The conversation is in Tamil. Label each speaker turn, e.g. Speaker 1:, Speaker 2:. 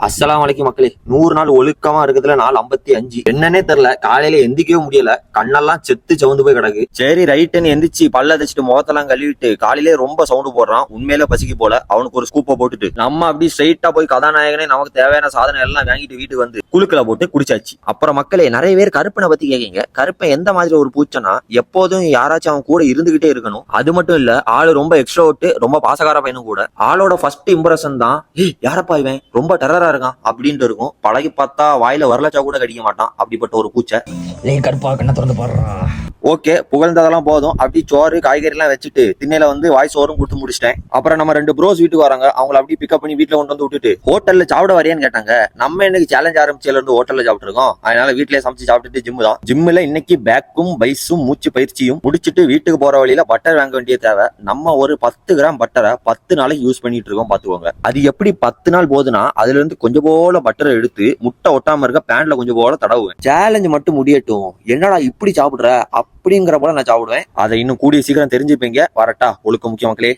Speaker 1: அஸ்ஸலாமு அலைக்கும் மக்களே. 100 நாள் ஒழுக்கமா இருக்கிறதுல நாள் 55. என்னன்னே தெரியல, காலையில எந்திக்கவே முடியல, கண்ணெல்லாம் செத்து சவுந்து போய் கிடக்கு. சரி ரைட்டுன்னு எந்திரிச்சு பல்ல தச்சுட்டு முகத்தெல்லாம் கழுவிட்டு காலையிலே ரொம்ப சவுண்டு போடுறான். உண்மையில பசிக்கு போல. அவனுக்கு ஒரு ஸ்கூப்பை போட்டுட்டு நம்ம அப்படி ஸ்ட்ரைட்டா போய் கதாநாயகனே நமக்கு தேவையான சாதனை எல்லாம் வாங்கிட்டு வீட்டுக்கு வந்து குழுக்களை போட்டு குடிச்சாச்சு. அப்புறம் மக்களே, நிறைய பேர் கருப்பனை பத்தி கேட்கீங்க. கருப்பன் எந்த மாதிரி ஒரு பூச்சனா, எப்போதும் யாராச்சும் அவன் கூட இருந்துகிட்டே இருக்கணும். அது மட்டும் இல்ல, ஆளு ரொம்ப எக்ஸ்ட்ரோவர்ட், ரொம்ப பாசகார பையனும் கூட. ஆளோட ஃபர்ஸ்ட் இம்ப்ரெஷன் தான், யாரப்பா இவன் ரொம்ப டெரரா இருக்கான் அப்படின்ட்டு இருக்கும். பழகி பார்த்தா வாயில வரலச்சா கூட கடிக்க மாட்டான். அப்படிப்பட்ட ஒரு பூச்சை.
Speaker 2: கருப்பா கண்ணை திறந்து பாடுறா.
Speaker 1: ஓகே, புகழ்ந்ததெல்லாம் போதும். அப்படி சோறு காய்கறி எல்லாம் வச்சுட்டு திண்ணையில வந்து வாய் சோறும் கொடுத்து முடிச்சிட்டேன். அப்புறம் நம்ம 2 ப்ரோஸ் வீட்டுக்கு வராங்க. அவங்களை அப்படி பிக்கப் பண்ணி வீட்டுல கொண்டு வந்து விட்டுட்டு ஹோட்டல்ல சாப்பிட வரையான்னு கேட்டாங்க. நம்ம இன்னைக்கு சேலஞ்ச் ஆரம்பிச்சதுல இருந்து ஹோட்டல்ல சாப்பிட்டு இருக்கோம். அதனால வீட்லயே சமைச்சு சாப்பிட்டுட்டு ஜிம்மு தான். ஜிம்ல இன்னைக்கு பேக்கும் பைஸும் மூச்சு பயிற்சியும் முடிச்சுட்டு வீட்டுக்கு போற வழியில பட்டர் வாங்க வேண்டிய தேவை. நம்ம ஒரு 10 கிராம் பட்டரை 10 நாளைக்கு யூஸ் பண்ணிட்டு இருக்கோம். பாத்துக்கோங்க. அது எப்படி 10 நாள் போகுதுன்னா, அதுல இருந்து கொஞ்சம் போல பட்டரை எடுத்து முட்டை ஒட்டாம இருக்க பேன்ல கொஞ்சம் போல தடவுவேன். சேலஞ்ச் மட்டும் முடியட்டும். என்னடா இப்படி சாப்பிடுற அப்படிங்கிற போல நான் சாப்பிடுவேன். அதை இன்னும் கூடிய சீக்கிரம் தெரிஞ்சுப்பீங்க. வரட்டா? ஒழுக்க முக்கிய மக்களே.